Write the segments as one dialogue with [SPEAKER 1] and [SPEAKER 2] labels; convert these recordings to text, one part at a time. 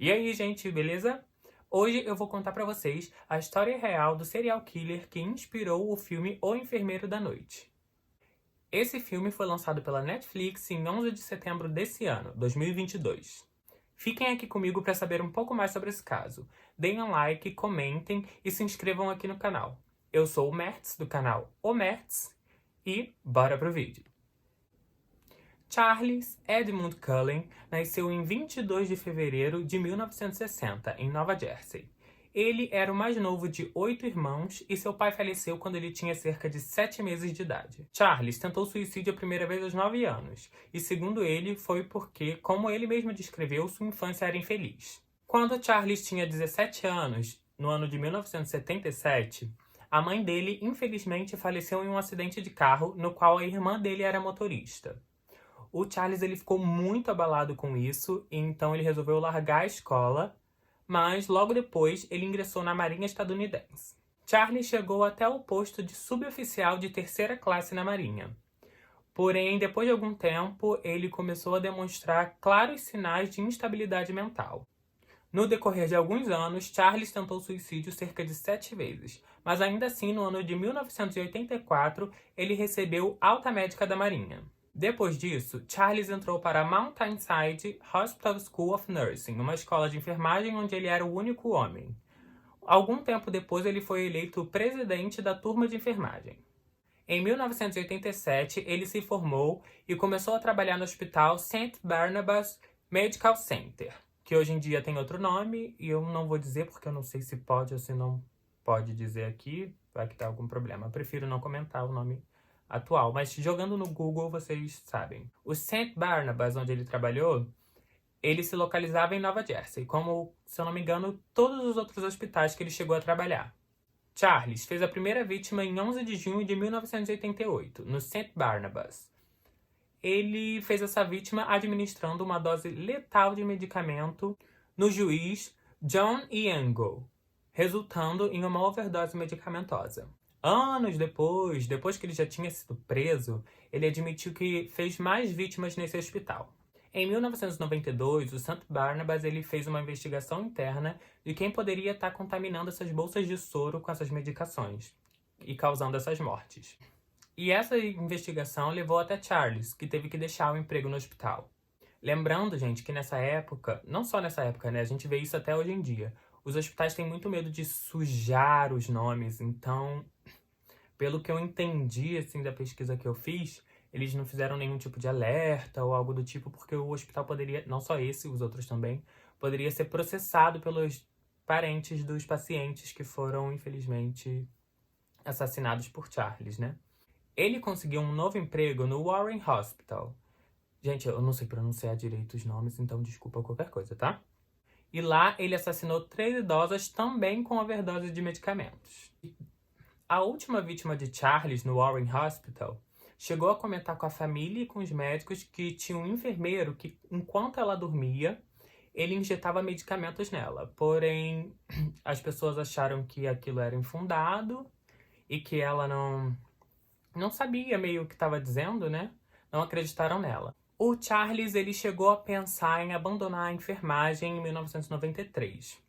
[SPEAKER 1] E aí, gente, beleza? Hoje eu vou contar pra vocês a história real do serial killer que inspirou o filme O Enfermeiro da Noite. Esse filme foi lançado pela Netflix em 11 de setembro desse ano, 2022. Fiquem aqui comigo para saber um pouco mais sobre esse caso. Deem um like, comentem e se inscrevam aqui no canal. Eu sou o Mertz, do canal O Mertz, e bora pro vídeo. Charles Edmund Cullen nasceu em 22 de fevereiro de 1960, em Nova Jersey. Ele era o mais novo de 8 irmãos e seu pai faleceu quando ele tinha cerca de 7 meses de idade. Charles tentou suicídio a primeira vez aos 9 anos, e segundo ele, foi porque, como ele mesmo descreveu, sua infância era infeliz. Quando Charles tinha 17 anos, no ano de 1977, a mãe dele, infelizmente, faleceu em um acidente de carro no qual a irmã dele era motorista. O Charles ele ficou muito abalado com isso, e então ele resolveu largar a escola, mas logo depois ele ingressou na Marinha Estadunidense. Charles chegou até o posto de suboficial de terceira classe na Marinha. Porém, depois de algum tempo, ele começou a demonstrar claros sinais de instabilidade mental. No decorrer de alguns anos, Charles tentou suicídio cerca de 7 vezes, mas ainda assim, no ano de 1984, ele recebeu alta médica da Marinha. Depois disso, Charles entrou para a Mountainside Hospital School of Nursing, uma escola de enfermagem onde ele era o único homem. Algum tempo depois, ele foi eleito presidente da turma de enfermagem. Em 1987, ele se formou e começou a trabalhar no hospital St. Barnabas Medical Center, que hoje em dia tem outro nome, e eu não vou dizer porque eu não sei se pode ou se não pode dizer aqui, vai que tá algum problema. Eu prefiro não comentar o nome atual, mas jogando no Google vocês sabem. O St. Barnabas, onde ele trabalhou, ele se localizava em Nova Jersey, como, se eu não me engano, todos os outros hospitais que ele chegou a trabalhar. Charles fez a primeira vítima em 11 de junho de 1988, no St. Barnabas. Ele fez essa vítima administrando uma dose letal de medicamento no juiz John Iengo, resultando em uma overdose medicamentosa. Anos depois que ele já tinha sido preso, ele admitiu que fez mais vítimas nesse hospital. Em 1992, o St. Barnabas ele fez uma investigação interna de quem poderia estar contaminando essas bolsas de soro com essas medicações e causando essas mortes. E essa investigação levou até Charles, que teve que deixar o emprego no hospital. Lembrando, gente, que nessa época, não só nessa época, né, a gente vê isso até hoje em dia, os hospitais têm muito medo de sujar os nomes, então, pelo que eu entendi, assim, da pesquisa que eu fiz, eles não fizeram nenhum tipo de alerta ou algo do tipo, porque o hospital poderia, não só esse, os outros também, poderia ser processado pelos parentes dos pacientes que foram, infelizmente, assassinados por Charles, né? Ele conseguiu um novo emprego no Warren Hospital. Gente, eu não sei pronunciar direito os nomes, então desculpa qualquer coisa, tá? E lá ele assassinou 3 idosas também com overdose de medicamentos. A última vítima de Charles no Warren Hospital chegou a comentar com a família e com os médicos que tinha um enfermeiro que, enquanto ela dormia, ele injetava medicamentos nela. Porém, as pessoas acharam que aquilo era infundado e que ela não sabia meio o que estava dizendo, né? Não acreditaram nela. O Charles ele chegou a pensar em abandonar a enfermagem em 1993.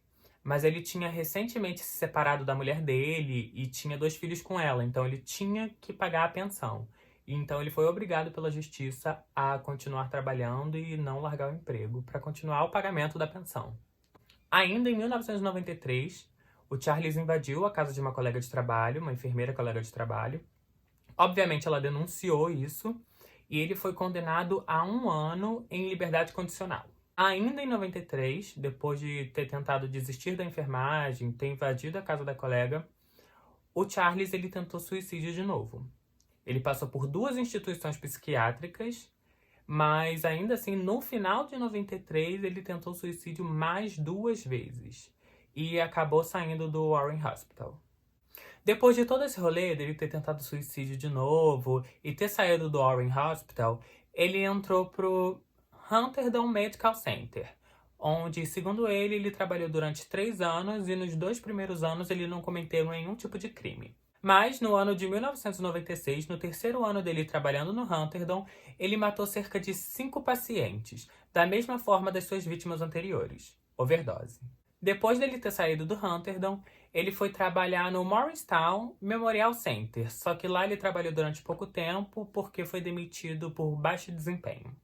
[SPEAKER 1] Mas ele tinha recentemente se separado da mulher dele e tinha 2 filhos com ela, então ele tinha que pagar a pensão. E então ele foi obrigado pela justiça a continuar trabalhando e não largar o emprego para continuar o pagamento da pensão. Ainda em 1993, o Charles invadiu a casa de uma colega de trabalho, uma enfermeira colega de trabalho. Obviamente ela denunciou isso e ele foi condenado a 1 ano em liberdade condicional. Ainda em 93, depois de ter tentado desistir da enfermagem, ter invadido a casa da colega, o Charles ele tentou suicídio de novo. Ele passou por 2 instituições psiquiátricas, mas ainda assim, no final de 93, ele tentou suicídio mais 2 vezes e acabou saindo do Warren Hospital. Depois de todo esse rolê dele ter tentado suicídio de novo e ter saído do Warren Hospital, ele entrou pro Hunterdon Medical Center, onde, segundo ele trabalhou durante 3 anos e nos 2 primeiros anos ele não cometeu nenhum tipo de crime. Mas no ano de 1996, no 3º ano dele trabalhando no Hunterdon, ele matou cerca de 5 pacientes, da mesma forma das suas vítimas anteriores. overdose. Depois dele ter saído do Hunterdon, ele foi trabalhar no Morristown Memorial Center, só que lá ele trabalhou durante pouco tempo porque foi demitido por baixo desempenho.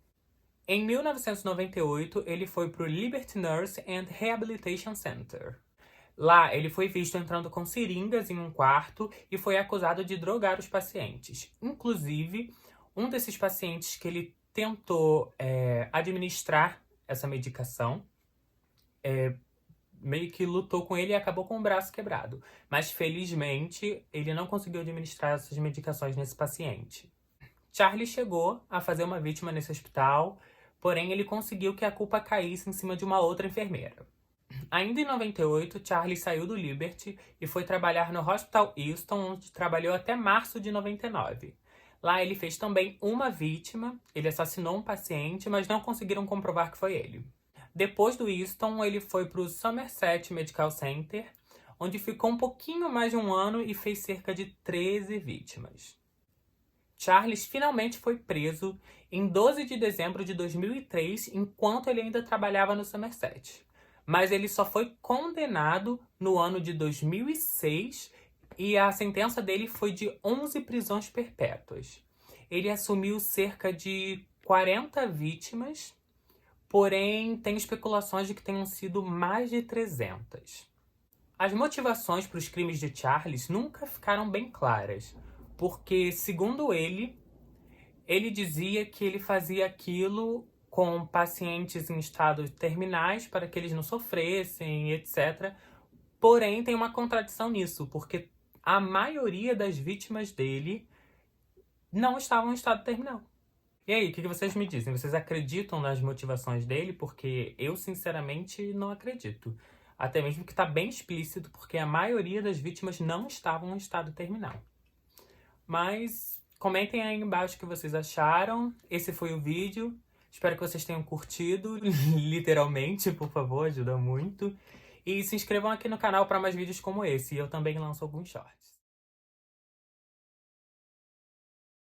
[SPEAKER 1] Em 1998, ele foi para o Liberty Nurse and Rehabilitation Center. Lá, ele foi visto entrando com seringas em um quarto e foi acusado de drogar os pacientes. Inclusive, um desses pacientes que ele tentou administrar essa medicação, meio que lutou com ele e acabou com o braço quebrado. Mas, felizmente, ele não conseguiu administrar essas medicações nesse paciente. Charlie chegou a fazer uma vítima nesse hospital, porém ele conseguiu que a culpa caísse em cima de uma outra enfermeira. Ainda em 98, Charlie saiu do Liberty e foi trabalhar no Hospital Easton, onde trabalhou até março de 99. Lá ele fez também uma vítima, ele assassinou um paciente, mas não conseguiram comprovar que foi ele. Depois do Easton, ele foi para o Somerset Medical Center, onde ficou um pouquinho mais de um ano e fez cerca de 13 vítimas. Charles finalmente foi preso em 12 de dezembro de 2003, enquanto ele ainda trabalhava no Somerset. Mas ele só foi condenado no ano de 2006 e a sentença dele foi de 11 prisões perpétuas. Ele assumiu cerca de 40 vítimas, porém tem especulações de que tenham sido mais de 300. As motivações para os crimes de Charles nunca ficaram bem claras, porque, segundo ele dizia que ele fazia aquilo com pacientes em estados terminais para que eles não sofressem, etc. Porém, tem uma contradição nisso, porque a maioria das vítimas dele não estavam em estado terminal. E aí, o que vocês me dizem? Vocês acreditam nas motivações dele? Porque eu, sinceramente, não acredito. Até mesmo que está bem explícito, porque a maioria das vítimas não estavam em estado terminal. Mas comentem aí embaixo o que vocês acharam. Esse foi o vídeo. Espero que vocês tenham curtido. Literalmente, por favor, ajuda muito. E se inscrevam aqui no canal para mais vídeos como esse. E eu também lanço alguns shorts.